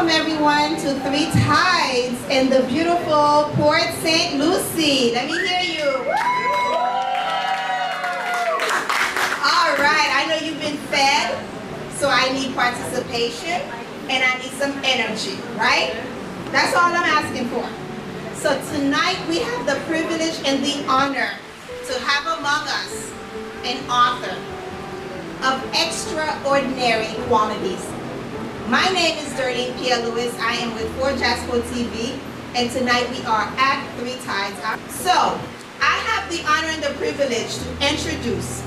welcome everyone to Three Tides in the beautiful Port St. Lucie. Let me hear you. All right, I know you've been fed, so I need participation and I need some energy, right? That's all I'm asking for. So tonight we have the privilege and the honor to have among us an author of extraordinary qualities. My name is Derline Pierre-Louis. I am with 4Jasco TV, and tonight we are at Three Tides. So, I have the honor and the privilege to introduce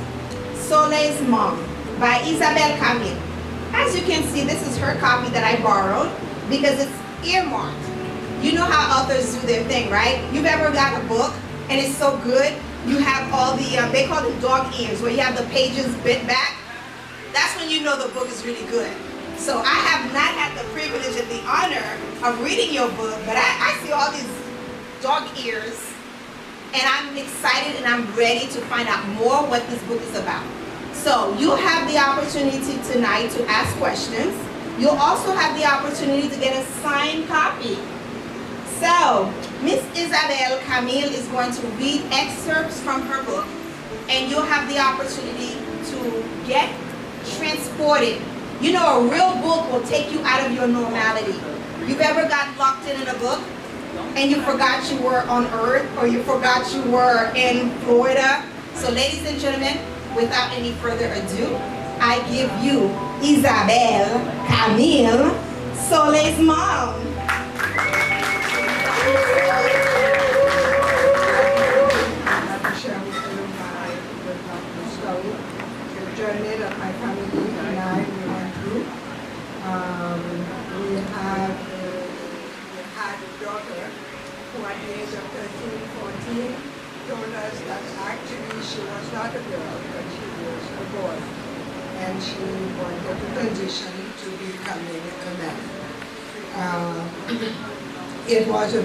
Soleil's Mom by Isabelle Camille. As you can see, this is her copy that I borrowed because it's earmarked. You know how authors do their thing, right? You've ever got a book and it's so good, you have all the, they call them dog ears, where you have the pages bent back. That's when you know the book is really good. So I have not had the privilege and the honor of reading your book, but I see all these dog ears, and I'm excited and I'm ready to find out more what this book is about. So you'll have the opportunity tonight to ask questions. You'll also have the opportunity to get a signed copy. So Miss Isabelle Camille is going to read excerpts from her book, and you'll have the opportunity to get transported. You know, a real book will take you out of your normality. You've ever got locked in a book and you forgot you were on Earth, or you forgot you were in Florida? So ladies and gentlemen, without any further ado, I give you Isabelle Camille, Soleil's Mom. The journey that my family and I went through. We had a daughter who at the age of 13, 14 told us that actually she was not a girl, but she was a boy. And she wanted to transition to becoming a man. It was a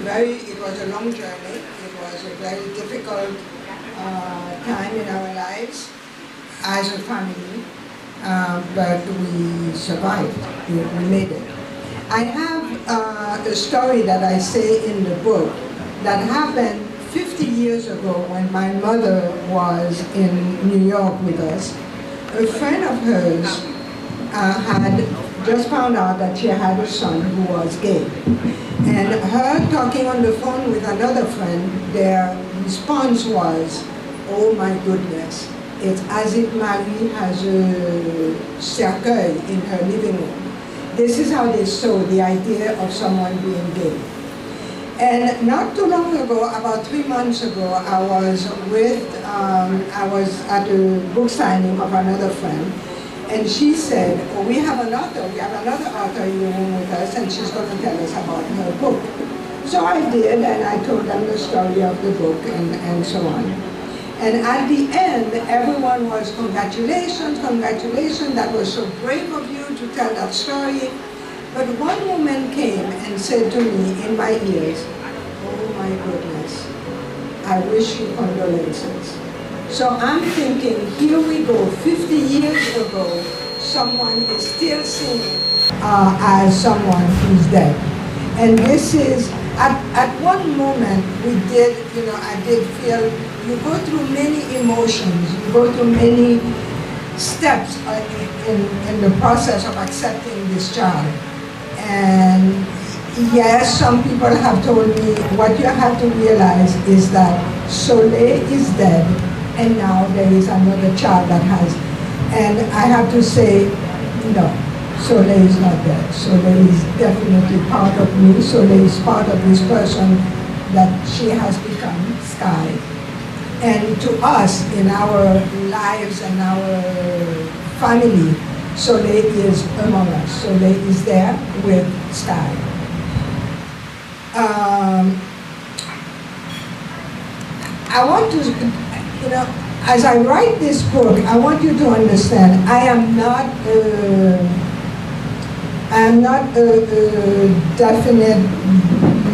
long journey. It was a very difficult time in our lives as a family, but we survived. We made it. I have a story that I say in the book that happened 50 years ago when my mother was in New York with us. A friend of hers had just found out that she had a son who was gay. And her talking on the phone with another friend, their response was, "Oh my goodness, it's as if Marie has a cercueil in her living room." This is how they saw the idea of someone being gay. And not too long ago, about 3 months ago, I was at a book signing of another friend, and she said, "Oh, we have another author in the room with us, and she's going to tell us about her book." So I did, and I told them the story of the book and so on. And at the end, everyone was, congratulations, congratulations, that was so brave of you to tell that story. But one woman came and said to me in my ears, "Oh my goodness, I wish you condolences." So I'm thinking, here we go, 50 years ago, someone is still seen as someone who's dead. And this is, at one moment, I did feel, you go through many emotions, you go through many steps in the process of accepting this child. And yes, some people have told me, what you have to realize is that Soleil is dead, and now there is another child that has, and I have to say, no, Soleil is not dead. Soleil is definitely part of me. Soleil is part of this person that she has become, Sky. And to us, in our lives and our family, Soleil is among us. Soleil is there with Sky. I want to, as I write this book, I want you to understand, I am not a definite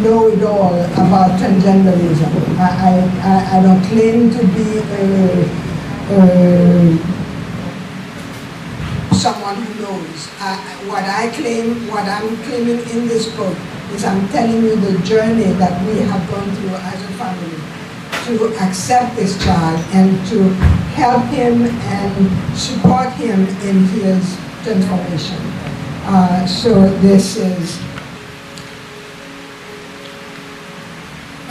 know-it-all about transgenderism. I don't claim to be someone who knows. what I'm claiming in this book is I'm telling you the journey that we have gone through as a family to accept this child and to help him and support him in his transformation. So this is,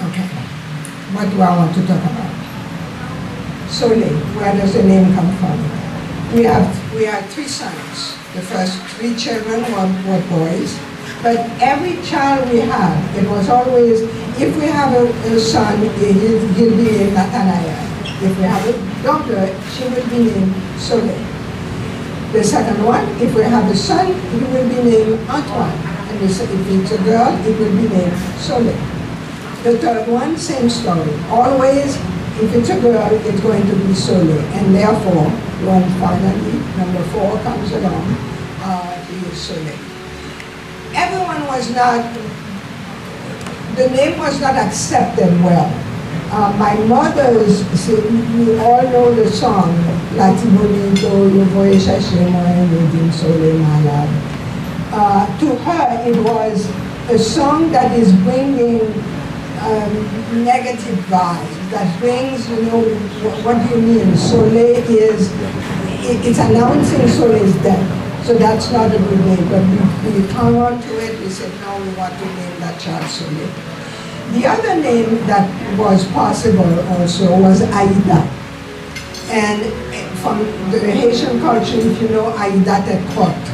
okay, what do I want to talk about? Soleil, where does the name come from? We have 3 sons. The first 3 children were boys, but every child we had, it was always, if we have a son, he'll be named Nathaniel. If we have a daughter, she will be named Soleil. The second one, if we have a son, he will be named Antoine. And if it's a girl, it will be named Soleil. The third one, same story. Always, if it's a girl, it's going to be Soleil. And therefore, when finally number 4 comes along, he is Soleil. Everyone was not, the name was not accepted well. My mother's, you all know the song, La Tibonito, Le Voye Chercher Moi, Medine Soleil Malade. To her, it was a song that is bringing negative vibes, that brings, what do you mean? Soleil is, it's announcing Soleil's death. So that's not a good name, but we hung on to it. We said, no, we want to name that child Soleil. The other name that was possible also was Aïda. And from the Haitian culture, if you know, Aïda te crotte.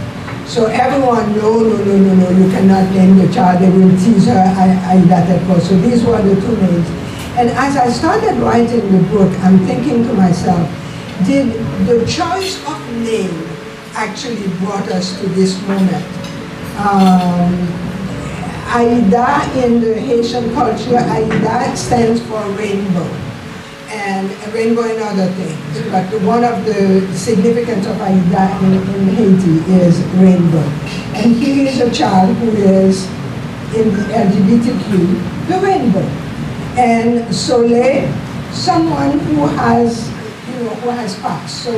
So everyone, no, you cannot name the child. They will tease her, Aïda te crotte. So these were the 2 names. And as I started writing the book, I'm thinking to myself, did the choice of name actually brought us to this moment? Aïda in the Haitian culture, Aïda stands for rainbow, and a rainbow and other things. But one of the significance of Aïda in Haiti is rainbow. And he is a child who is in the LGBTQ, the rainbow. And Soleil, someone who has, who has passed. So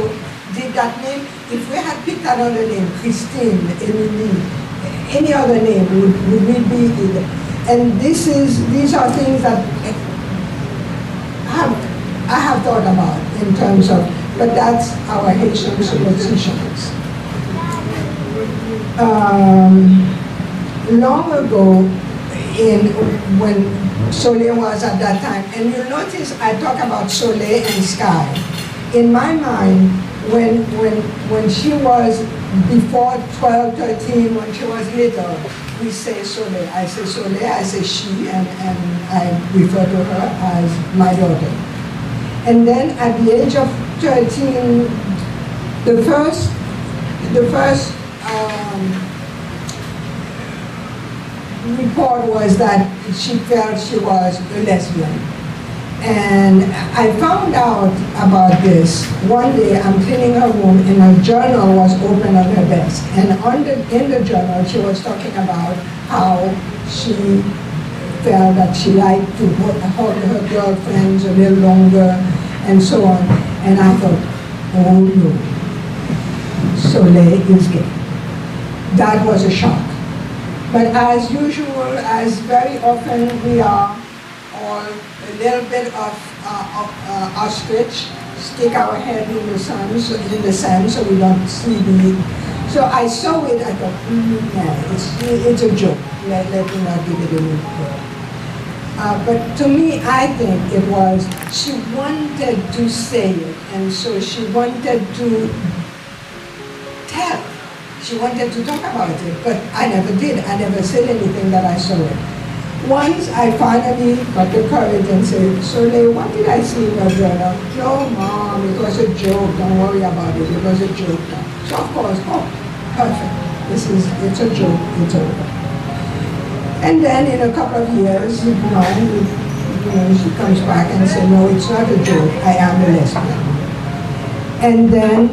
did that name, if we had picked another name, Christine, Emily, any other name, would we be either? And these are things that I have thought about in terms of, but that's our Haitian superstitions. Long ago, when Soleil was at that time, and you'll notice I talk about Soleil and sky. In my mind, when she was before 12, 13, when she was little, we say Soleil. I say Soleil, I say she, and I refer to her as my daughter. And then at the age of 13, the first report was that she felt she was a lesbian. And I found out about this. One day I'm cleaning her room and a journal was open on her desk. And in the journal she was talking about how she felt that she liked to hold her girlfriends a little longer and so on. And I thought, oh no, Soleil is gay. That was a shock. But as usual, as very often we are all a little bit of ostrich, stick our head in the sand so we don't see the. So I saw it, I thought, yeah, it's a joke. Let me not give it a new word. But to me, I think it was, she wanted to say it, and so she wanted to tell. She wanted to talk about it, but I never did. I never said anything that I saw it. Once I finally got the courage and said, Soleil, what did I see in your journal? No, Mom, it was a joke. Don't worry about it. It was a joke. So of course, oh, perfect. It's a joke. It's over. And then in a couple of years, she comes back and says, no, it's not a joke. I am a lesbian. And then,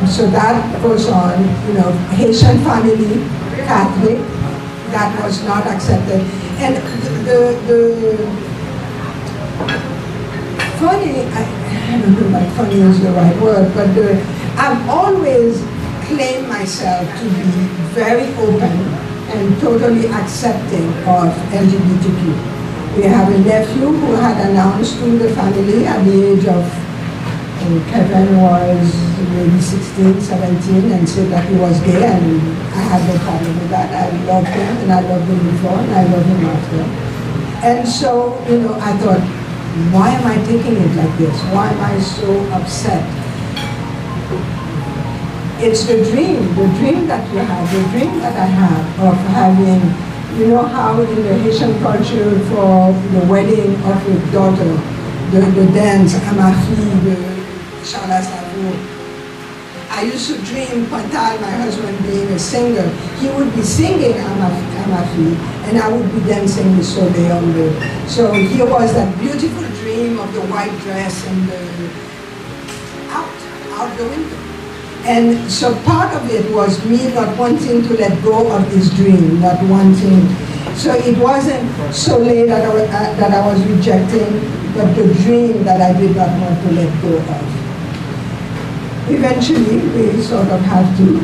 so that goes on, Haitian family, Catholic, that was not accepted. And the funny, I don't know if funny is the right word, but I've always claim myself to be very open and totally accepting of LGBTQ. We have a nephew who had announced to the family at the age of, Kevin was maybe 16, 17, and said that he was gay, and I had no problem with that. I loved him, and I loved him before, and I love him after. And so, I thought, why am I taking it like this? Why am I so upset? It's the dream that you have, the dream that I have of having, how in the Haitian culture for the wedding of a daughter, the dance, Amafi, the Charles Aznavour. I used to dream Pantal, my husband, being a singer. He would be singing Amafi, and I would be dancing with Soleil on the. So here was that beautiful dream of the white dress and the out the window. And so part of it was me not wanting to let go of this dream, not wanting. So it wasn't Soleil that I was rejecting, but the dream that I did not want to let go of. Eventually, we sort of had to.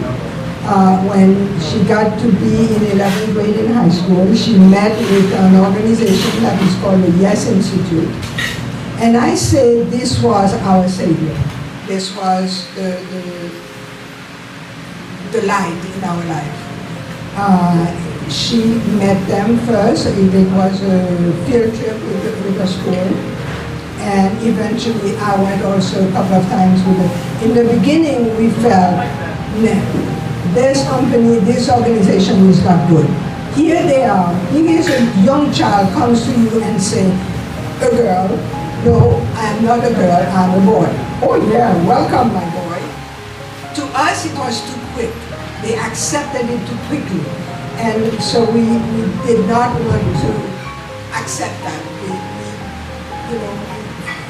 When she got to be in 11th grade in high school, she met with an organization that is called the Yes Institute. And I say this was our savior. This was the light in our life. She met them first. It was a field trip with the school. And eventually I went also a couple of times with her. In the beginning we felt, nah, this company, this organization is not good. Here they are. Here is a young child comes to you and say, a girl, no, I am not a girl, I'm a boy. Oh yeah, welcome my boy. To us it was too quick. They accepted it too quickly. And so we did not want to accept that. We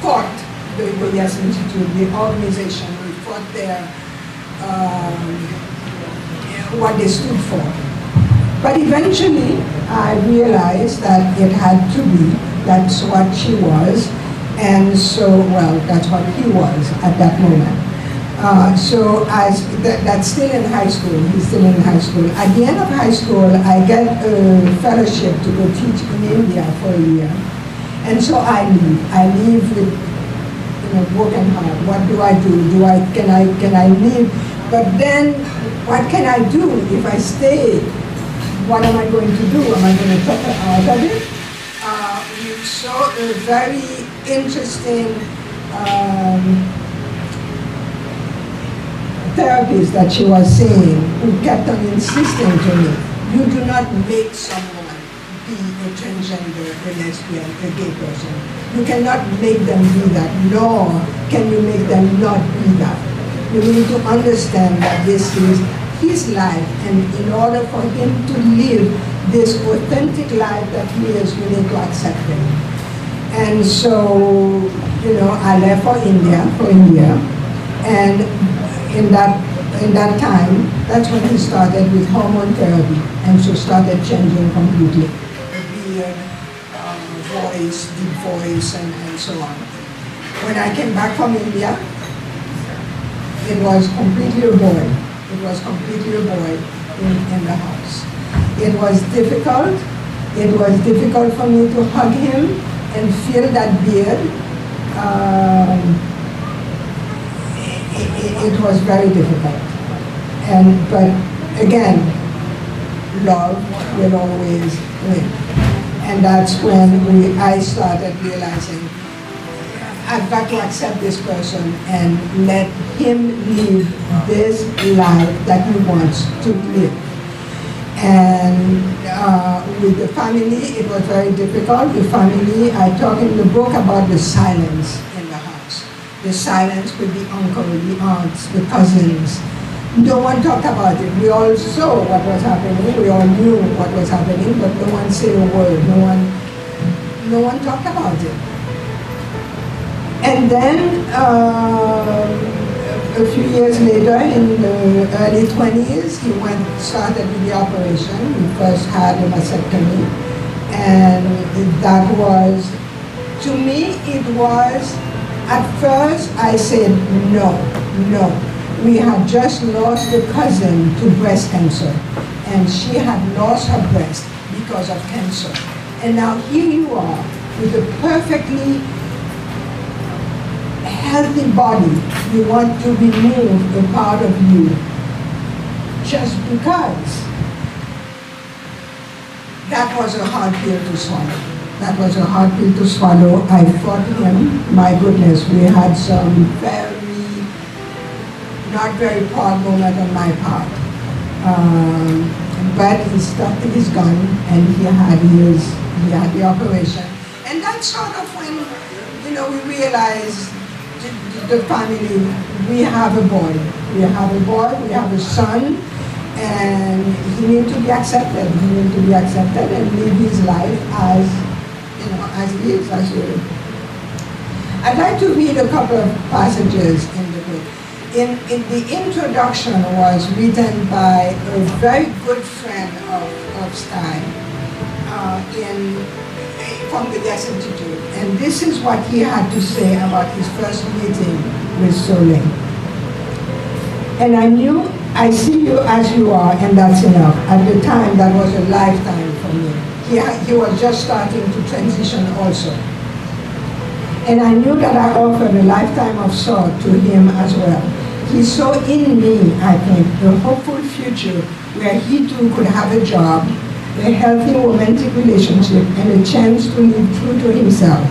fought the Yes Institute, the organization, we fought their, what they stood for. But eventually I realized that it had to be, that's what she was, and so, well, that's what he was at that moment. So that's still in high school, he's still in high school. At the end of high school, I get a fellowship to go teach in India for a year. And so I leave with broken heart. What do I do? Can I leave? But then what can I do if I stay? What am I going to do? Am I going to talk her out of it? We saw a very interesting therapist that she was seeing who kept on insisting to me, you do not make someone be a transgender, a lesbian, a gay person. You cannot make them be that, nor can you make them not be that. You need to understand that this is his life, and in order for him to live this authentic life that he is, we need to accept him. And so, I left for India for a year, and in that time, that's when he started with hormone therapy, and so started changing completely. Voice, deep voice, and so on. When I came back from India, it was completely a boy. It was completely a boy in the house. It was difficult. It was difficult for me to hug him and feel that beard. It was very difficult. But again, love will always win. And that's when I started realizing I've got to accept this person and let him live this life that he wants to live. And with the family, it was very difficult. The family, I talk in the book about the silence in the house. The silence with the uncle, the aunts, the cousins. No one talked about it. We all saw what was happening. We all knew what was happening, but no one said a word. No one talked about it. And then a few years later, in the early 20s, he started with the operation. He first had a mastectomy, and that was, to me, it was. At first, I said no. we had just lost a cousin to breast cancer, and she had lost her breast because of cancer. And now here you are with a perfectly healthy body. You want to remove a part of you just because. That was a hard pill to swallow. That was a hard pill to swallow. I fought him. My goodness, we had some not very proud moment on my part. But he stuck to his gun and he had the operation. And that's sort of when, we realized the family, we have a boy. We have a boy, we have a son, and he needs to be accepted. He needs to be accepted and live his life as he is, as he is. I'd like to read a couple of passages in the book. In the introduction was written by a very good friend of Stein from the Yes Institute. And this is what he had to say about his first meeting with Soleil. And I see you as you are, and that's enough. At the time, that was a lifetime for me. He was just starting to transition also. And I knew that I offered a lifetime of sorrow to him as well. He saw in me, I think, a hopeful future where he too could have a job, a healthy romantic relationship, and a chance to live true to himself.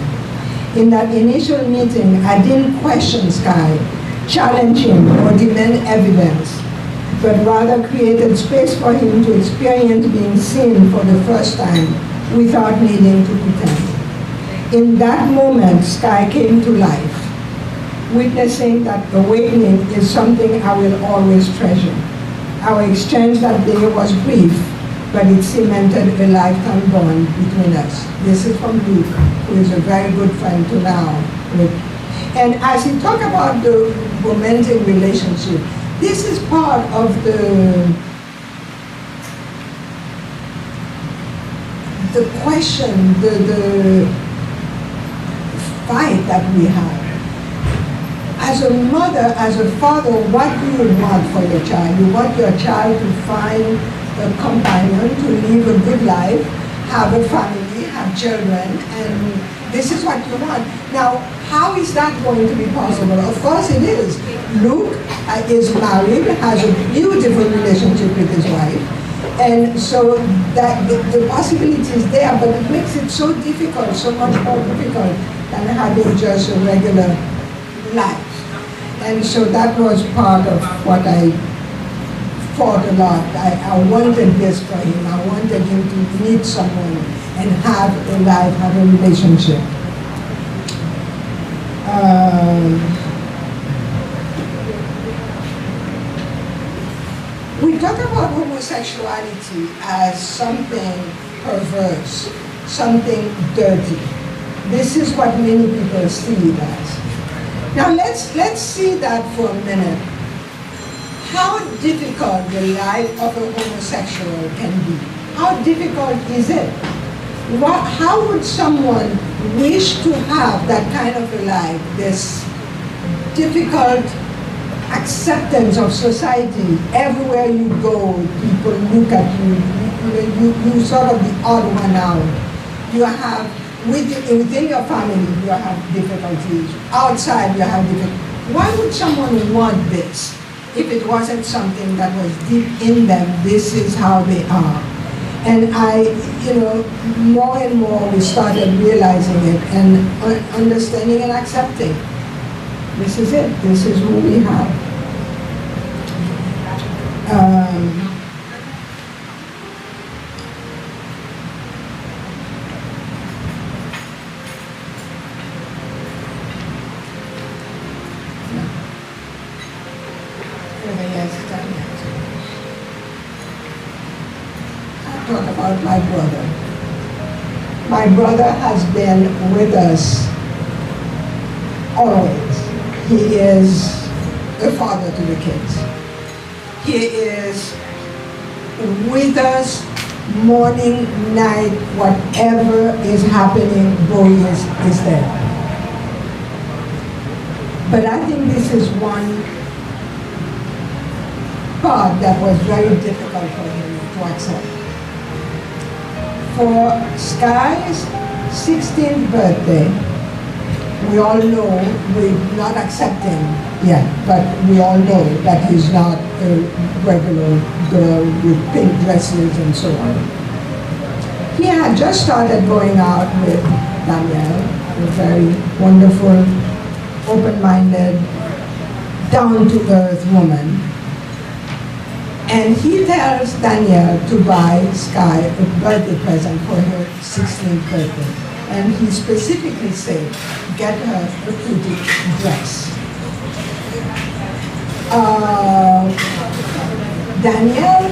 In that initial meeting, I didn't question Sky, challenge him, or demand evidence, but rather created space for him to experience being seen for the first time without needing to pretend. In that moment, Sky came to life, witnessing that awakening is something I will always treasure. Our exchange that day was brief, but it cemented a lifetime bond between us. This is from Luke, who is a very good friend to now. And as he talked about the romantic relationship, this is part of the question, the fight that we have. As a mother, as a father, what do you want for your child? You want your child to find a companion, to live a good life, have a family, have children, and this is what you want. Now, how is that going to be possible? Of course it is. Luke is married, has a beautiful relationship with his wife, and so that the possibility is there, but it makes it so difficult, so much more difficult than having just a regular life. And so that was part of what I fought a lot. I wanted this for him. I wanted him to meet someone and have a life, have a relationship. We talk about homosexuality as something perverse, something dirty. This is what many people see it as. Now let's see that for a minute. How difficult the life of a homosexual can be. How difficult is it? How would someone wish to have that kind of a life, this difficult acceptance of society? Everywhere you go, people look at you. You sort of the odd one out. You have, within your family, you have difficulties. Outside, you have difficulties. Why would someone want this if it wasn't something that was deep in them? This is how they are. And more and more we started realizing it and understanding and accepting. This is it. This is who we have. Talk about my brother. My brother has been with us always. He is a father to the kids. He is with us morning, night, whatever is happening, Boy is there. But I think this is one part that was very difficult for him to accept. For Sky's 16th birthday, we all know we're not accepting yet, but we all know that he's not a regular girl with pink dresses and so on. He had just started going out with Danielle, a very wonderful, open-minded, down-to-earth woman. And he tells Danielle to buy Sky a birthday present for her 16th birthday. And he specifically said, get her a pretty dress. Danielle,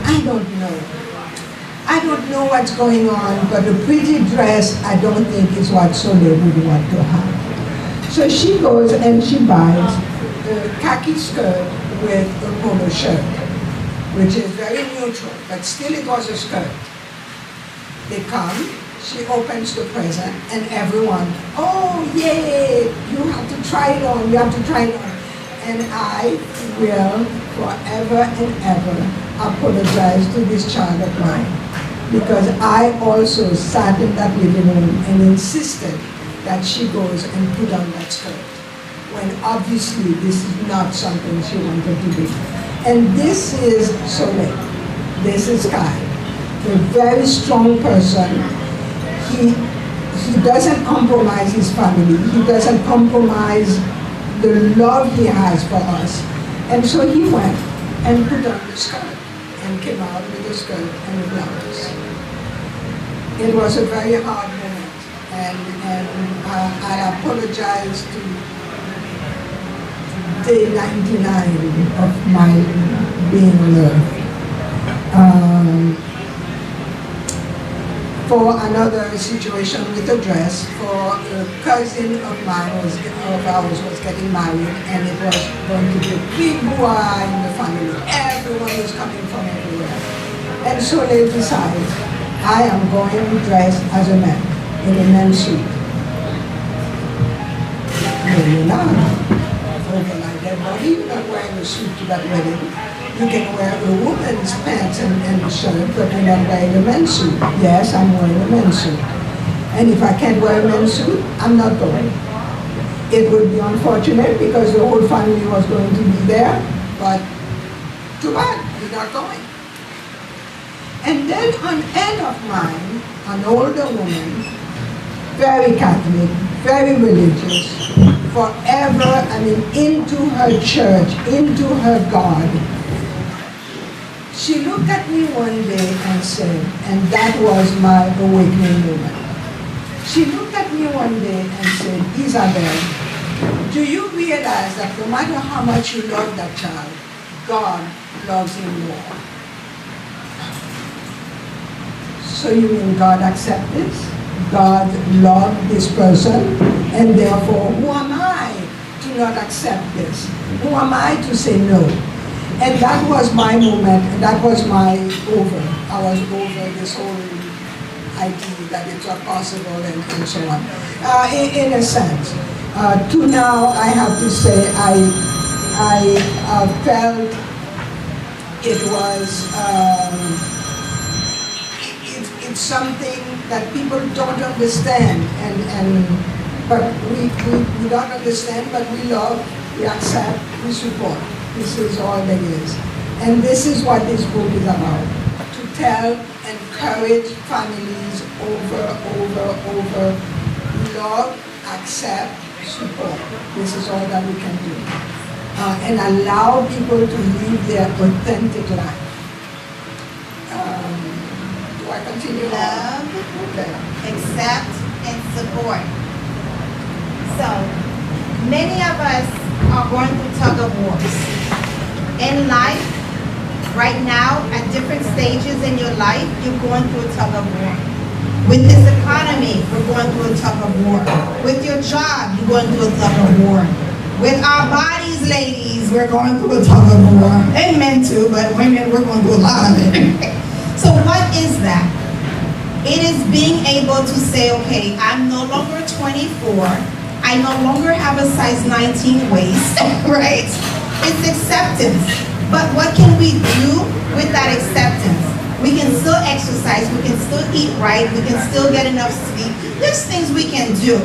I don't know. I don't know what's going on, but a pretty dress I don't think is what Soleil would want to have. So she goes and she buys a khaki skirt with a polo shirt, which is very neutral, but still it was a skirt. They come, she opens the present, and everyone, oh yay, you have to try it on, you have to try it on. And I will forever and ever apologize to this child of mine, because I also sat in that living room and insisted that she goes and put on that skirt, when obviously this is not something she wanted to do. And this is Soleil. This is Sky, a very strong person. He doesn't compromise his family. He doesn't compromise the love he has for us. And so he went and put on the skirt and came out with the skirt and the blouse. It was a very hard moment, and I apologize to day 99 of my being on earth. For another situation with a dress, for a cousin of ours was getting married, and it was going to be a big boy in the family. Everyone was coming from everywhere. And so they decided, I am going dressed as a man, in a men's suit. No, you're not. Over my dead body, you're not wearing a suit to that wedding. You can wear a woman's pants and a shirt, but you're not wearing a men's suit. Yes, I'm wearing a men's suit. And if I can't wear a men's suit, I'm not going. It would be unfortunate because the whole family was going to be there, but too bad, you're not going. And then an aunt of mine, an older woman, very Catholic, very religious, forever, into her church, into her God. She looked at me one day and said, and that was my awakening moment. She looked at me one day and said, Isabelle, do you realize that no matter how much you love that child, God loves him more? So you mean God accepts this? God loved this person, and therefore, who am I to not accept this? Who am I to say no? And that was my moment, and that was my over. I was over this whole idea that it's not possible and so on. In a sense. To now, I have to say, I felt it was, it's something that people don't understand, but we don't understand, but we love, we accept, we support. This is all there is. And this is what this book is about. To tell, encourage families over, love, accept, support. This is all that we can do. And allow people to live their authentic life. Do I continue? Love, okay. Accept, and support. So, many of us are going through tug of wars. In life, right now, at different stages in your life, you're going through a tug of war. With this economy, we're going through a tug of war. With your job, you're going through a tug of war. With our bodies, ladies, we're going through a tug of war. And men too, but women, we're going through a lot of it. So what is that? It is being able to say, okay, I'm no longer 24. I no longer have a size 19 waist, right? It's acceptance. But what can we do with that acceptance? We can still exercise, we can still eat right, we can still get enough sleep. There's things we can do.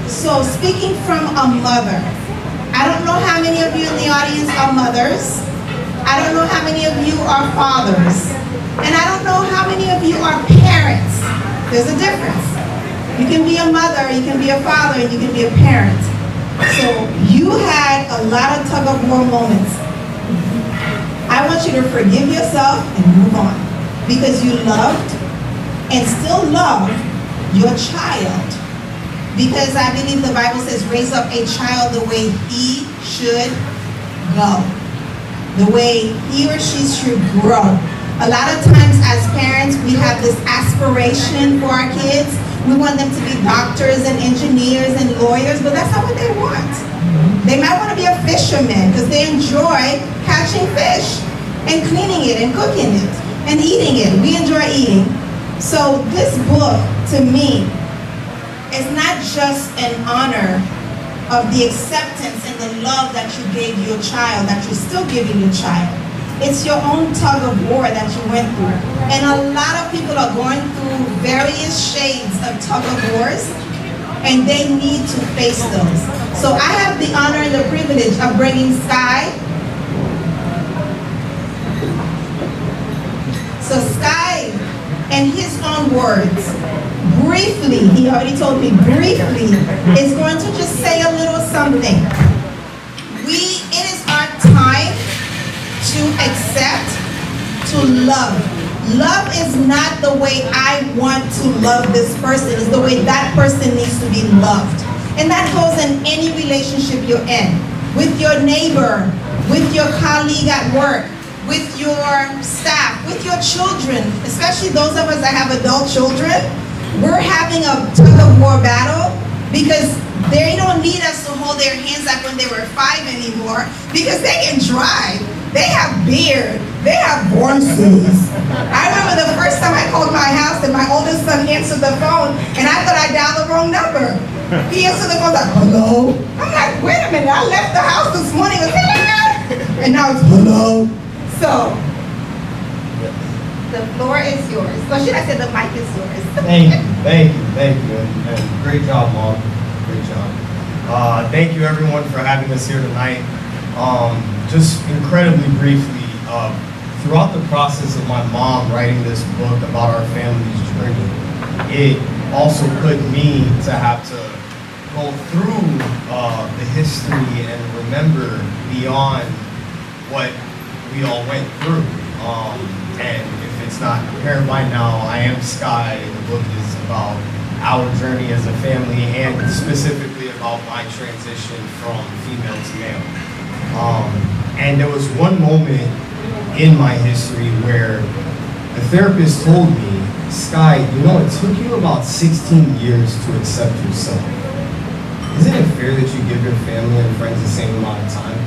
So speaking from a mother, I don't know how many of you in the audience are mothers. I don't know how many of you are fathers. And I don't know how many of you are parents. There's a difference. You can be a mother, you can be a father, and you can be a parent. So you had a lot of tug of war moments. I want you to forgive yourself and move on. Because you loved and still love your child. Because I believe the Bible says, raise up a child the way he should go. The way he or she should grow. A lot of times as parents, we have this aspiration for our kids. We want them to be doctors and engineers and lawyers, but that's not what they want. They might want to be a fisherman because they enjoy catching fish and cleaning it and cooking it and eating it. We enjoy eating. So this book, to me, is not just an honor of the acceptance and the love that you gave your child, that you're still giving your child. It's your own tug of war that you went through. And a lot of people are going through various shades of tug of wars, and they need to face those. So I have the honor and the privilege of bringing Sky. So Sky, in his own words, briefly, he already told me briefly, is going to just say a little something. It is our time to accept, to love. Love is not the way I want to love this person, it's the way that person needs to be loved. And that goes in any relationship you're in, with your neighbor, with your colleague at work, with your staff, with your children, especially those of us that have adult children. We're having a tug of war battle because they don't need us to hold their hands like when they were 5 anymore, because they can drive, they have beard, they have voices. I remember the first time I called my house and my oldest son answered the phone and I thought I dialed the wrong number. He answered the phone like, hello? I'm like, wait a minute, I left the house this morning, and now it's hello. So, the floor is yours. So should I say the mic is yours? Thank you. And great job, Mom. Great job. Thank you, everyone, for having us here tonight. Just incredibly briefly, throughout the process of my mom writing this book about our family's journey, it also put me to have to go through the history and remember beyond what we all went through. And if it's not apparent by now, I am Sky. The book is about our journey as a family and specifically about my transition from female to male. And there was one moment in my history where the therapist told me, Sky, you know, it took you about 16 years to accept yourself. Isn't it fair that you give your family and friends the same amount of time?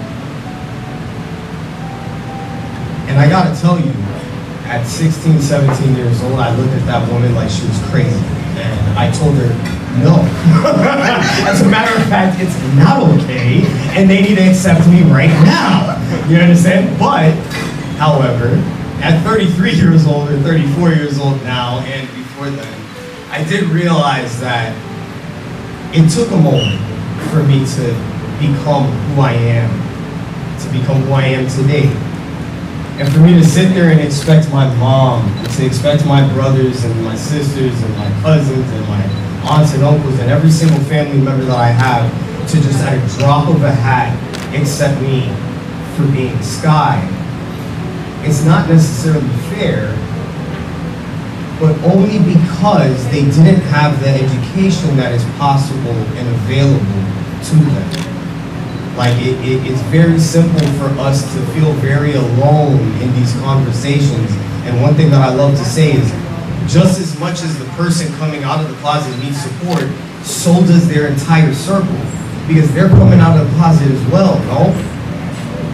And I gotta tell you, at 16, 17 years old, I looked at that woman like she was crazy. And I told her, no. As a matter of fact, it's not okay, and they need to accept me right now. You understand? But, however, at 33 years old or 34 years old now, and before then, I did realize that it took a moment for me to become who I am, to become who I am today. And for me to sit there and expect my mom, to expect my brothers and my sisters and my cousins and my aunts and uncles and every single family member that I have to just at a drop of a hat accept me for being Sky, it's not necessarily fair, but only because they didn't have the education that is possible and available to them. Like, it's very simple for us to feel very alone in these conversations. And one thing that I love to say is, just as much as the person coming out of the closet needs support, so does their entire circle. Because they're coming out of the closet as well, no?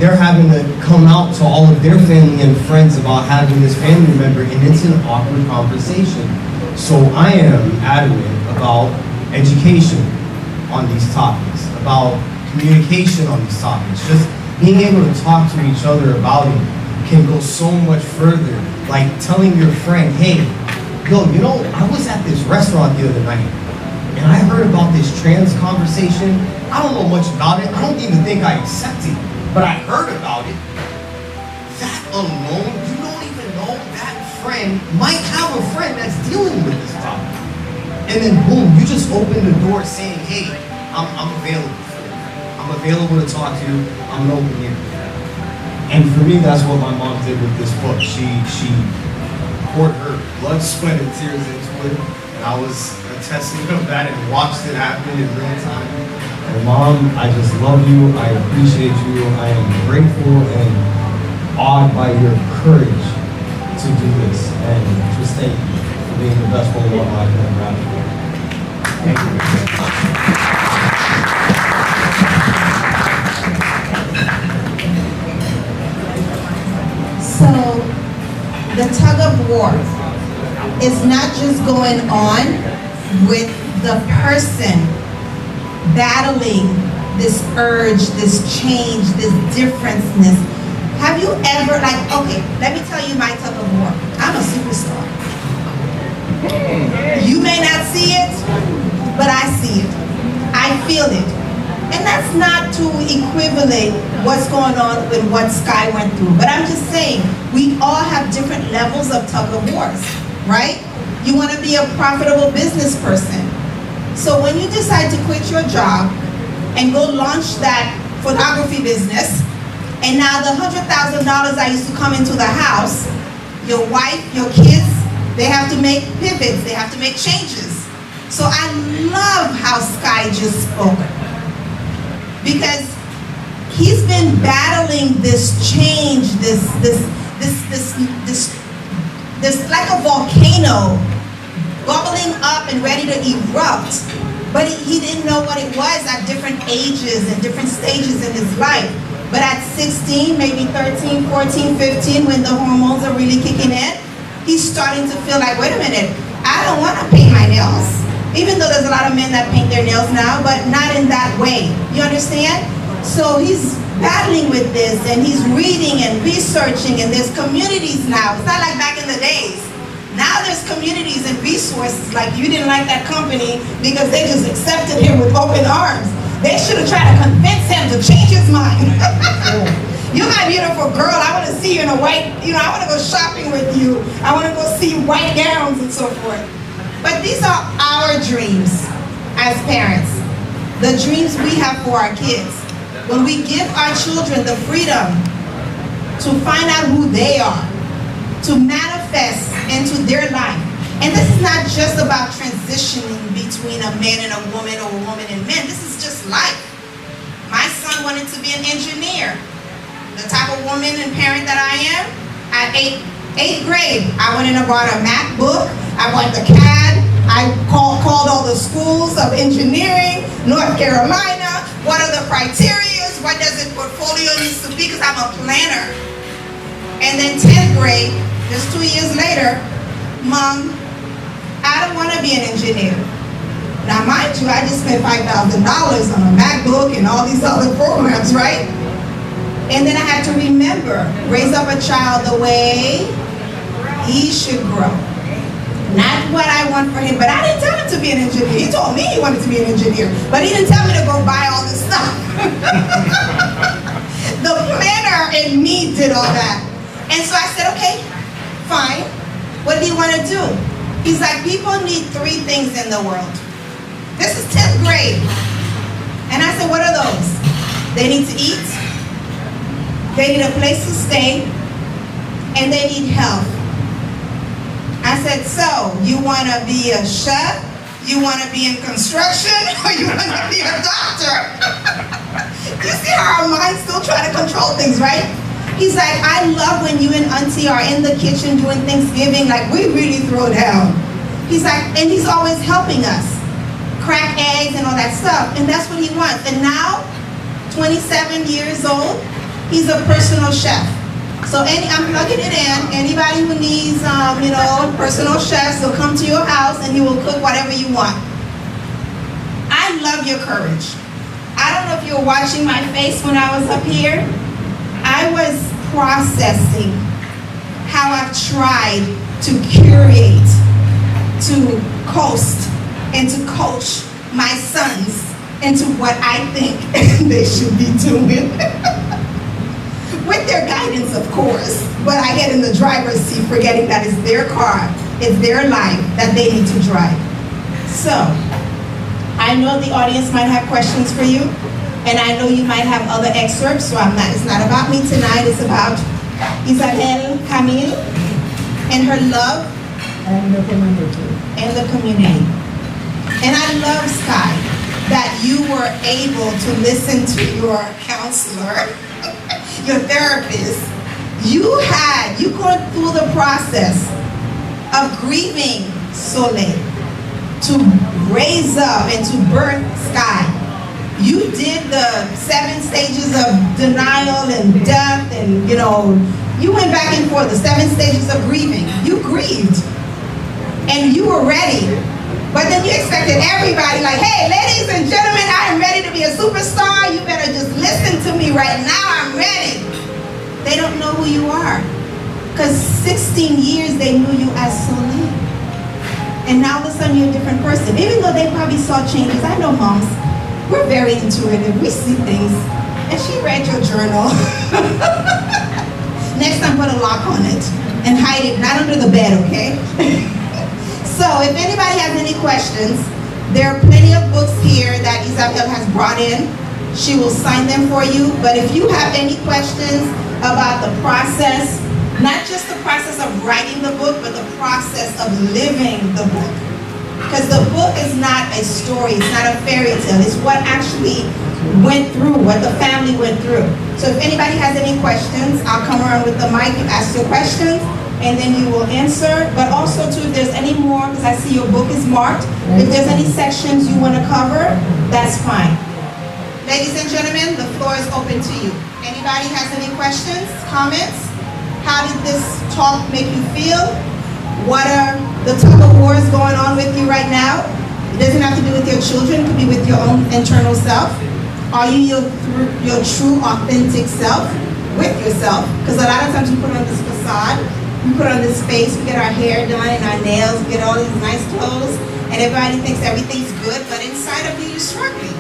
They're having to come out to all of their family and friends about having this family member, and it's an awkward conversation. So I am adamant about education on these topics, about communication on these topics, just being able to talk to each other about it can go so much further. Like telling your friend, hey, yo, you know, I was at this restaurant the other night and I heard about this trans conversation. I don't know much about it. I don't even think I accept it, but I heard about it. That alone, you don't even know that friend might have a friend that's dealing with this topic. And then boom, you just open the door saying, hey, I'm available for you. I'm available to talk to you. I'm an open ear. And for me, that's what my mom did with this book. She poured her blood, sweat, and tears into it. And I was a testament of that and watched it happen in real time. And Mom, I just love you. I appreciate you. I am grateful and awed by your courage to do this. And just thank you for being the best role model I can ever have. Thank you. So the tug of war is not just going on with the person battling this urge, this change, this differenceness. Have you ever, like, okay, let me tell you my tug of war. I'm a superstar. You may not see it, but I see it. I feel it. And that's not to equivalent what's going on with what Sky went through. But I'm just saying, we all have different levels of tug of wars, right? You want to be a profitable business person. So when you decide to quit your job and go launch that photography business, and now the $100,000 that used to come into the house, your wife, your kids, they have to make pivots, they have to make changes. So I love how Sky just spoke. Because he's been battling this change, this like a volcano bubbling up and ready to erupt. But he didn't know what it was at different ages and different stages in his life. But at 16, maybe 13, 14, 15, when the hormones are really kicking in, he's starting to feel like, wait a minute, I don't want to paint my nails. Even though there's a lot of men that paint their nails now, but not in that way. You understand? So he's battling with this, and he's reading and researching, and there's communities now. It's not like back in the days. Now there's communities and resources, like you didn't like that company because they just accepted him with open arms. They should have tried to convince him to change his mind. You're my beautiful girl. I want to see you in a white, I want to go shopping with you. I want to go see white gowns and so forth. But these are our dreams as parents, the dreams we have for our kids. When we give our children the freedom to find out who they are, to manifest into their life. And this is not just about transitioning between a man and a woman or a woman and men. This is just life. My son wanted to be an engineer. The type of woman and parent that I am, at eighth grade, I went and I bought a MacBook. I bought the CAD, I called all the schools of engineering, North Carolina, what are the criteria, what does it portfolio needs to be, because I'm a planner. And then 10th grade, just 2 years later, Mom, I don't want to be an engineer. Now mind you, I just spent $5,000 on a MacBook and all these other programs, right? And then I had to remember, raise up a child the way he should grow. Not what I want for him, but I didn't tell him to be an engineer. He told me he wanted to be an engineer, but he didn't tell me to go buy all this stuff. The planner in me did all that. And so I said, okay, fine. What do you want to do? He's like, people need 3 things in the world. This is 10th grade. And I said, what are those? They need to eat, they need a place to stay, and they need health. I said, so, you want to be a chef, you want to be in construction, or you want to be a doctor? You see how our minds still try to control things, right? He's like, I love when you and Auntie are in the kitchen doing Thanksgiving, like we really throw down. He's like, and he's always helping us crack eggs and all that stuff, and that's what he wants. And now, 27 years old, he's a personal chef. So I'm plugging it in. Anybody who needs, personal chefs will come to your house and he will cook whatever you want. I love your courage. I don't know if you were watching my face when I was up here, I was processing how I've tried to curate, to coast, and to coach my sons into what I think they should be doing. With their guidance, of course, but I get in the driver's seat forgetting that it's their car, it's their life that they need to drive. So, I know the audience might have questions for you, and I know you might have other excerpts, so it's not about me tonight, it's about Isabelle Camille and her love And the community. and the community. And I love, Sky, that you were able to listen to your counselor, your therapist. You going through the process of grieving Soleil, to raise up and to birth Sky. You did the 7 stages of denial and death, and you went back and forth, the 7 stages of grieving. You grieved, and you were ready. But then you expected everybody, like, hey, ladies and gentlemen, I am ready to be a superstar. You better just listen to me right now. I'm ready. They don't know who you are. Because 16 years they knew you as Soleil. And now all of a sudden you're a different person. Even though they probably saw changes. I know moms, we're very intuitive. We see things. And she read your journal. Next time put a lock on it and hide it, not under the bed, okay? So if anybody has any questions, there are plenty of books here that Isabelle has brought in. She will sign them for you. But if you have any questions about the process, not just the process of writing the book, but the process of living the book. Because the book is not a story, it's not a fairy tale, it's what actually went through, what the family went through. So if anybody has any questions, I'll come around with the mic and ask your questions, and then you will answer. But also too, if there's any more, because I see your book is marked, if there's any sections you want to cover, that's fine. Ladies and gentlemen, the floor is open to you. Anybody has any questions, comments? How did this talk make you feel? What are the tug of wars going on with you right now? It doesn't have to be with your children, it could be with your own internal self. Are you your true, authentic self with yourself? Because a lot of times we put on this facade, we put on this face, we get our hair done and our nails, we get all these nice clothes, and everybody thinks everything's good, but inside of you, you're struggling.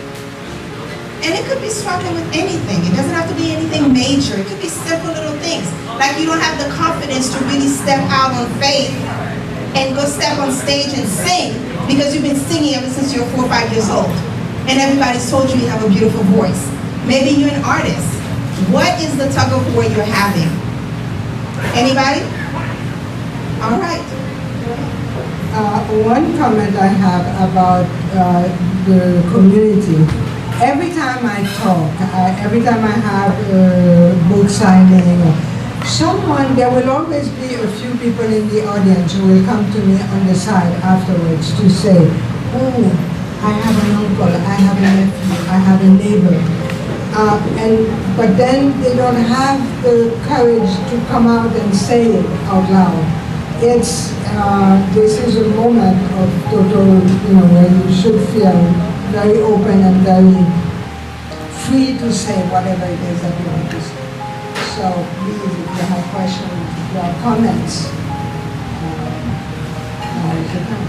And it could be struggling with anything. It doesn't have to be anything major. It could be simple little things. Like you don't have the confidence to really step out on faith and go step on stage and sing because you've been singing ever since you were 4 or 5 years old. And everybody's told you you have a beautiful voice. Maybe you're an artist. What is the tug of war you're having? Anybody? All right. One comment I have about the community. Every time I talk, every time I have a book signing, there will always be a few people in the audience who will come to me on the side afterwards to say, oh, I have an uncle, I have a nephew, I have a neighbor. But then they don't have the courage to come out and say it out loud. This is a moment of total, where you should feel very open and very free to say whatever it is that you want to say. So please, if you have questions, if you have comments, now is your time.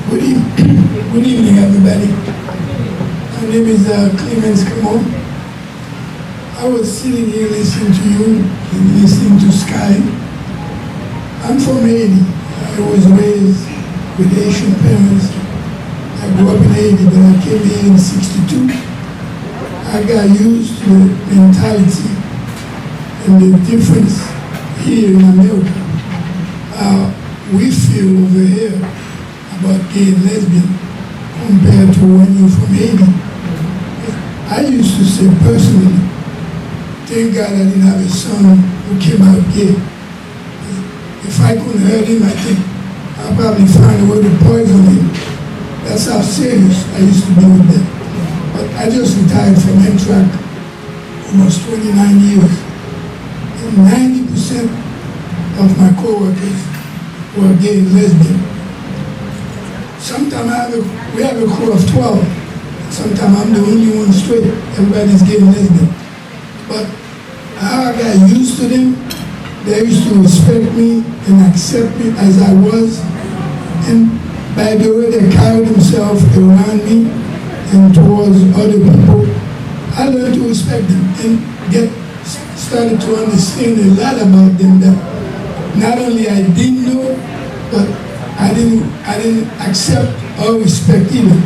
Good evening, everybody. My name is Clemens Camille. I was sitting here listening to you and listening to Sky. I'm from Haiti. I was raised with Haitian parents. I grew up in Haiti, but I came here in '62. I got used to the mentality and the difference here in America. We feel over here about gay and lesbian compared to when you're from Haiti. I used to say personally, thank God I didn't have a son who came out gay. If I couldn't hurt him, I think I'll probably find a way to poison him. That's how serious I used to be with them. But I just retired from Amtrak almost 29 years. And 90% of my coworkers were gay and lesbian. sometimes we have a crew of 12. Sometimes I'm the only one straight. Everybody's getting lesbian. But how I got used to them, they used to respect me and accept me as I was. And by the way they carry themselves around me and towards other people, I learned to respect them and started to understand a lot about them that not only I didn't know, but I didn't accept or respect either.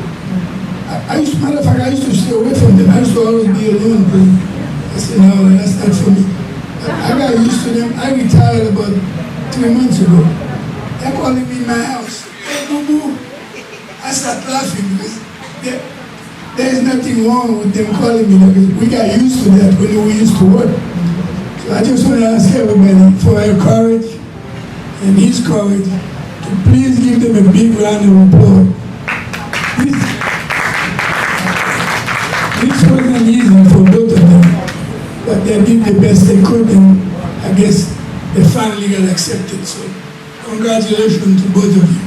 Matter of fact, I used to stay away from them. I used to always be alone because I said, no, that's not for me. But I got used to them. I retired about 3 months ago. They're calling me in my house. Hey, boo-boo. I started laughing because there's nothing wrong with them calling me because we got used to that when we used to work. So I just want to ask everybody for their courage and his courage to please give them a big round of applause. This wasn't easy for both of them, but they did the best they could, and I guess they finally got accepted. So congratulations to both of you.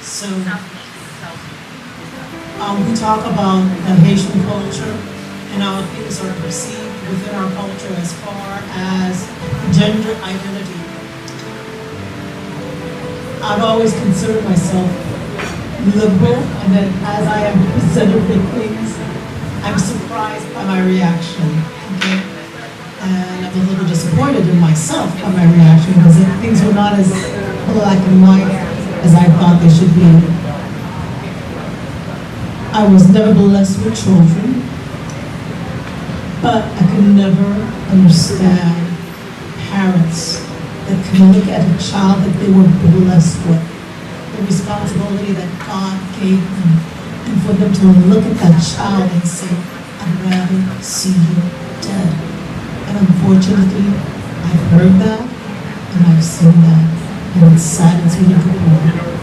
So, we talk about the Haitian culture and how things are perceived within our culture as far as gender identity. I've always considered myself liberal, and then as I am presented with things, I'm surprised by my reaction, okay? And I'm a little disappointed in myself by my reaction because things were not as black and white as I thought they should be. I was never blessed with children, but I could never understand parents that can look at a child that they were blessed with, the responsibility that God gave them, and for them to look at that child and say, I'd rather see you dead. And unfortunately, I've heard that, and I've seen that, and it saddens me to the core.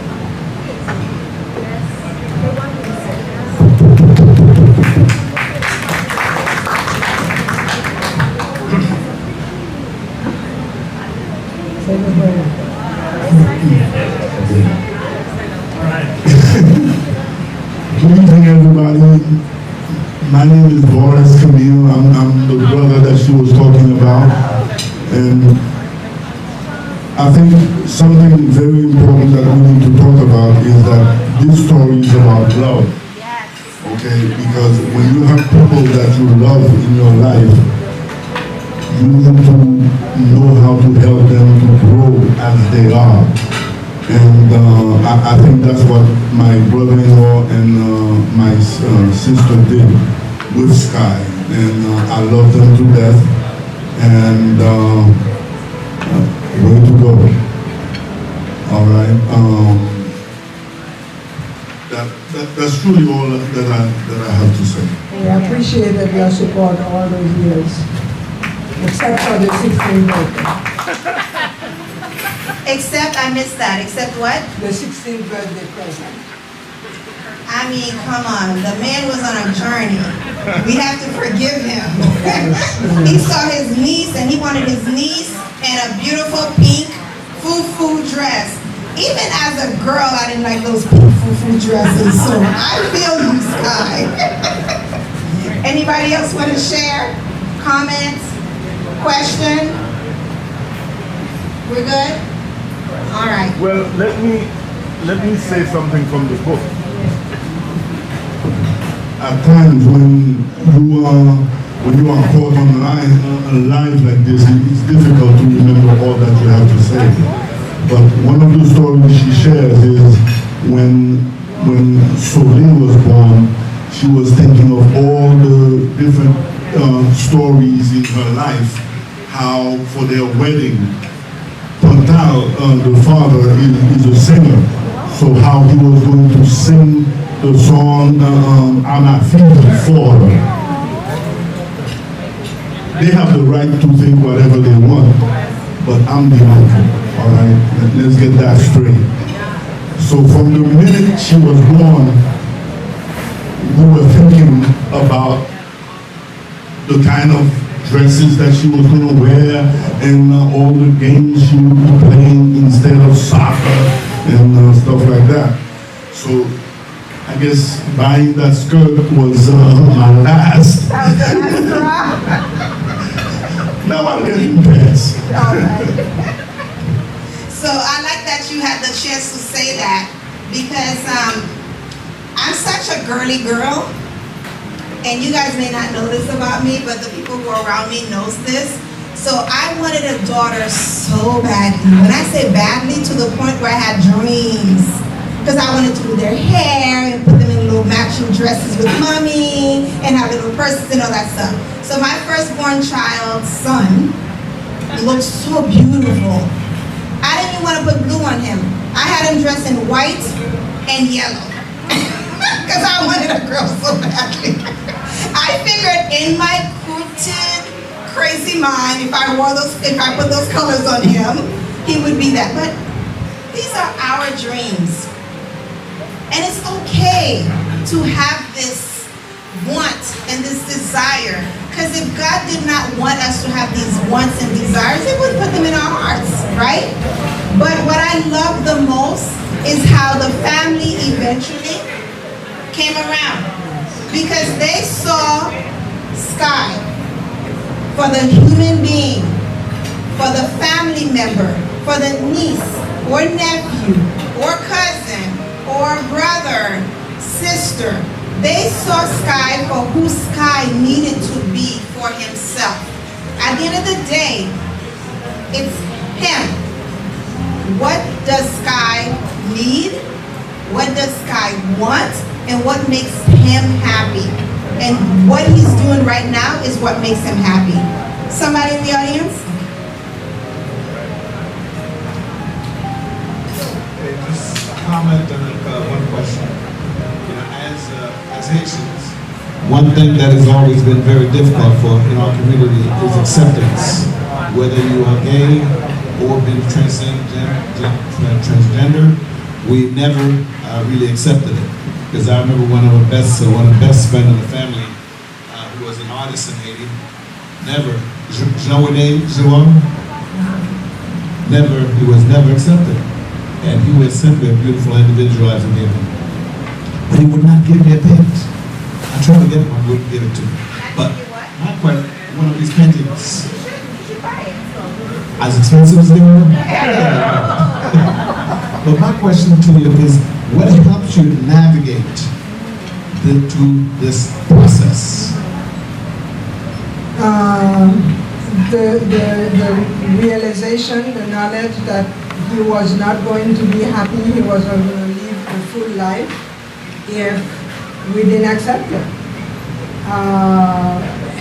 Good evening, everybody. My name is Camille. I'm the brother that she was talking about. And I think something very important that we need to talk about is that this story is about love. Okay? Because when you have people that you love in your life, you need to know how to help them to grow as they are. And I think that's what my brother-in-law and my sister did with Sky. And I love them to death. And way to go. All right. That's truly all that I have to say. We appreciated your support all those years, except for the 16th birthday. Except, I missed that, except what? The 16th birthday present. I mean, come on, the man was on a journey. We have to forgive him. He saw his niece and he wanted his niece in a beautiful pink foo-foo dress. Even as a girl, I didn't like those pink foo-foo dresses, so I feel you, Sky. Anybody else want to share? Comments? Question? We're good? All right. Well, let me say something from the book. At times when you are caught on live like this, it's difficult to remember all that you have to say. But one of the stories she shares is when Soleil was born, she was thinking of all the different stories in her life, how for their wedding, Pantal, the father, is a singer. So how he was going to sing the song Amafita for her. They have the right to think whatever they want, but I'm the uncle, all right? Let's get that straight. So from the minute she was born, we were thinking about the kind of dresses that she was going to wear and all the games she would be playing instead of soccer and stuff like that. So I guess buying that skirt was my last. Now I'm getting pants. So I like that you had the chance to say that because I'm such a girly girl, and you guys may not know this about me, but the people who are around me knows this. So I wanted a daughter so badly. When I say badly, to the point where I had dreams, because I wanted to do their hair and put them in little matching dresses with mommy and have little purses and all that stuff. So my firstborn child's son looked so beautiful. I didn't even want to put blue on him. I had him dressed in white and yellow because I wanted a girl so badly. I figured in my crooked, crazy mind, if I put those colors on him, he would be that. But these are our dreams, and it's okay to have this want and this desire. Because if God did not want us to have these wants and desires, He wouldn't put them in our hearts, right? But what I love the most is how the family eventually came around. Because they saw Sky for the human being, for the family member, for the niece or nephew or cousin or brother, sister. They saw Sky for who Sky needed to be for himself. At the end of the day, it's him. What does Sky need? What does Sky want? And what makes him happy? And what he's doing right now is what makes him happy. Somebody in the audience? Okay, just a comment and one question. As Haitians, one thing that has always been very difficult for in our community is acceptance. Whether you are gay or been transgender, we never really accepted it. Because I remember one of the best friends of the family, who was an artist in Haiti, he was never accepted. And he was simply a beautiful individual as a human. But he would not give me a paint. I tried to get one, wouldn't give it to me. But my question, one of these paintings, as expensive as they were? But my question to you is, what helps you navigate through this process? The realization, the knowledge that he was not going to be happy, he was not going to live a full life if we didn't accept him.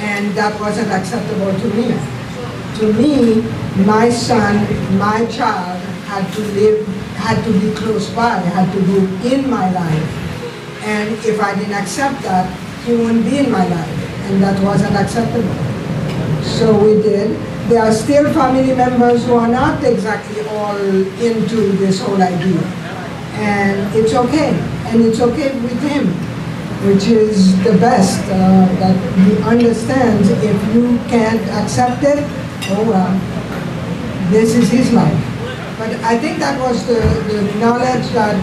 And that wasn't acceptable to me. To me, my son, my child had to be close by, had to be in my life. And if I didn't accept that, he wouldn't be in my life. And that wasn't acceptable. So we did. There are still family members who are not exactly all into this whole idea. And it's okay. And it's okay with him, which is the best, that he understands if you can't accept it, oh well, this is his life. But I think that was the knowledge that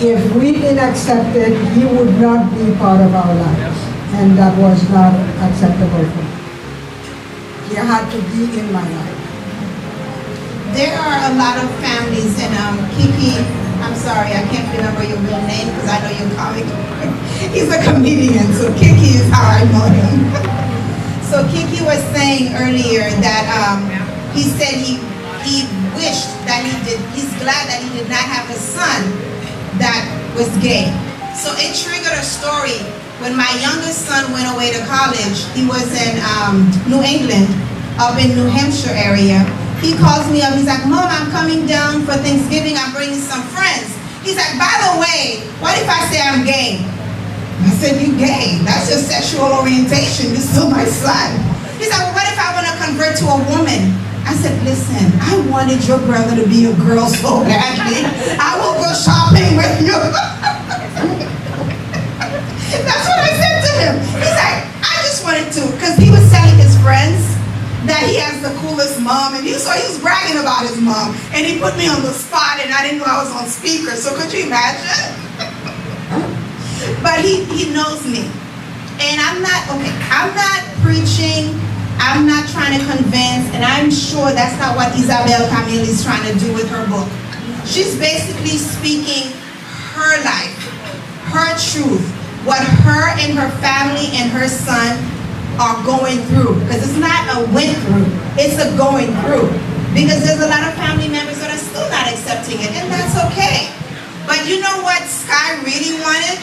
if we didn't accept it, he would not be part of our lives. And that was not acceptable for me. He had to be in my life. There are a lot of families, and Kiki, I'm sorry, I can't remember your real name because I know you're comic. He's a comedian, so Kiki is how I know him. So Kiki was saying earlier that he said he wished that he's glad that he did not have a son that was gay. So it triggered a story. When my youngest son went away to college, he was in New England, up in New Hampshire area. He calls me up, he's like, Mom, I'm coming down for Thanksgiving, I'm bringing some friends. He's like, by the way, what if I say I'm gay? I said, you gay? That's your sexual orientation, you're still my son. He's like, well, what if I want to convert to a woman? I said, listen, I wanted your brother to be a girl so badly. I will go shopping with you. That's what I said to him. He's like, I just wanted to, because he was selling his friends that he has the coolest mom, and so he was bragging about his mom, and he put me on the spot, and I didn't know I was on speaker, so could you imagine? But he knows me, and I'm not preaching, I'm not trying to convince, and I'm sure that's not what Isabelle Camille is trying to do with her book. She's basically speaking her life, her truth, what her and her family and her son are going through. Because it's not a went through, it's a going through. Because there's a lot of family members that are still not accepting it, and that's okay. But you know what Sky really wanted?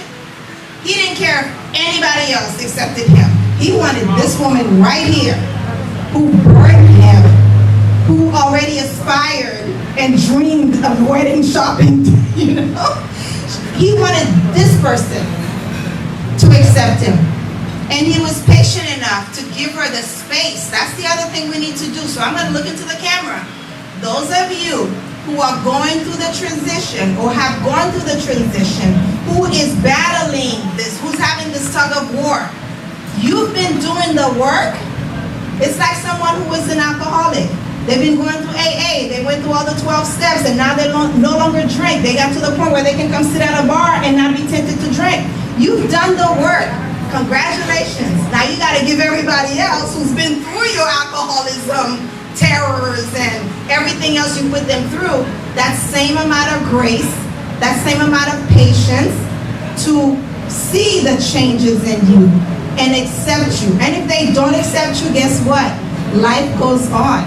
He didn't care if anybody else accepted him. He wanted this woman right here, who birthed him, who already aspired and dreamed of wedding shopping, you know? He wanted this person to accept him. And he was patient enough to give her the space. That's the other thing we need to do. So I'm going to look into the camera. Those of you who are going through the transition or have gone through the transition, who is battling this, who's having this tug of war, you've been doing the work. It's like someone who was an alcoholic. They've been going through AA. They went through all the 12 steps, and now they no longer drink. They got to the point where they can come sit at a bar and not be tempted to drink. You've done the work. Congratulations. Now you got to give everybody else who's been through your alcoholism, terrors, and everything else you put them through, that same amount of grace, that same amount of patience to see the changes in you and accept you. And if they don't accept you, guess what? Life goes on.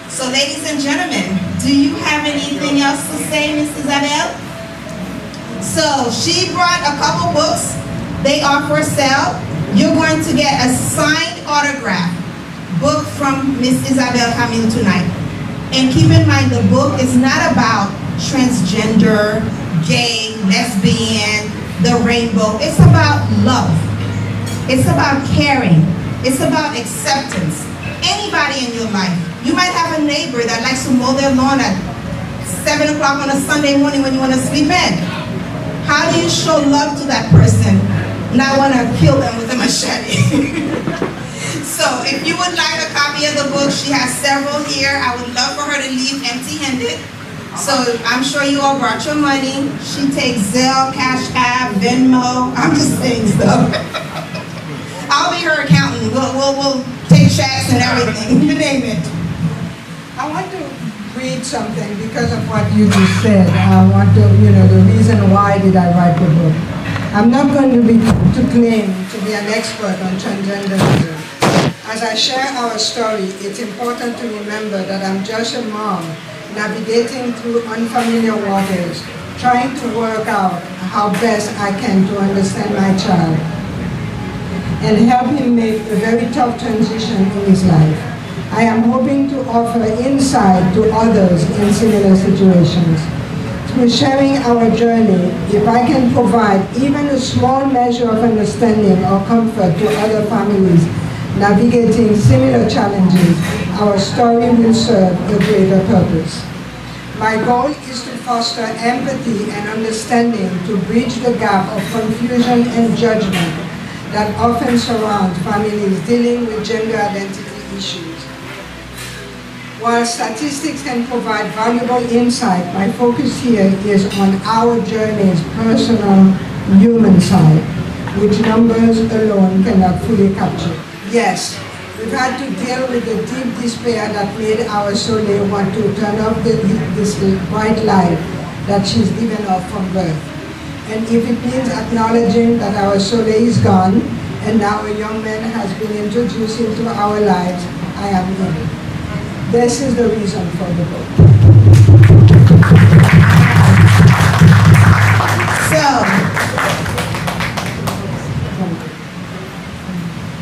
So ladies and gentlemen, do you have anything else to say, Miss Isabelle? So she brought a couple books. They are for sale. You're going to get a signed autograph book from Miss Isabelle Camille tonight. And keep in mind, the book is not about transgender, gay, lesbian, the rainbow. It's about love. It's about caring. It's about acceptance. Anybody in your life. You might have a neighbor that likes to mow their lawn at 7 o'clock on a Sunday morning when you want to sleep in. How do you show love to that person? Not want to kill them with a machete. So if you would like a copy of the book, she has several here. I would love for her to leave empty-handed. So I'm sure you all brought your money. She takes Zelle, Cash App, Venmo. I'm just saying stuff. I'll be her accountant. We'll take checks and everything. You name it. I want to read something because of what you just said. I want to, the reason why did I write the book. I'm not going to claim to be an expert on transgenderism. As I share our story, it's important to remember that I'm just a mom navigating through unfamiliar waters, trying to work out how best I can to understand my child and help him make a very tough transition in his life. I am hoping to offer insight to others in similar situations. Through sharing our journey, if I can provide even a small measure of understanding or comfort to other families navigating similar challenges, our story will serve a greater purpose. My goal is to foster empathy and understanding to bridge the gap of confusion and judgment that often surround families dealing with gender identity issues. While statistics can provide valuable insight, my focus here is on our journey's personal human side, which numbers alone cannot fully capture. Yes, we've had to deal with the deep despair that made our Soleil want to turn off this bright light that she's given off from birth. And if it means acknowledging that our Soleil is gone, and now a young man has been introduced into our lives, I am in. This is the reason for the book.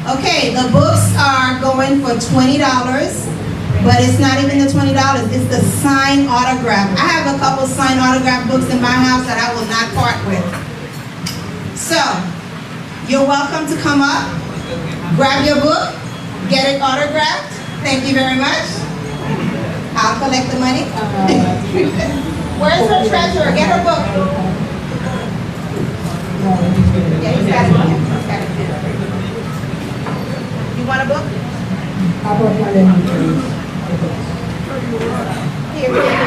Okay, the books are going for $20, but it's not even the $20, it's the signed autograph. I have a couple signed autograph books in my house that I will not part with. So, you're welcome to come up, grab your book, get it autographed. Thank you very much. I'll collect the money. Where's her treasurer? Get her book. Yeah, he's got it. You want a book? apart from the Here,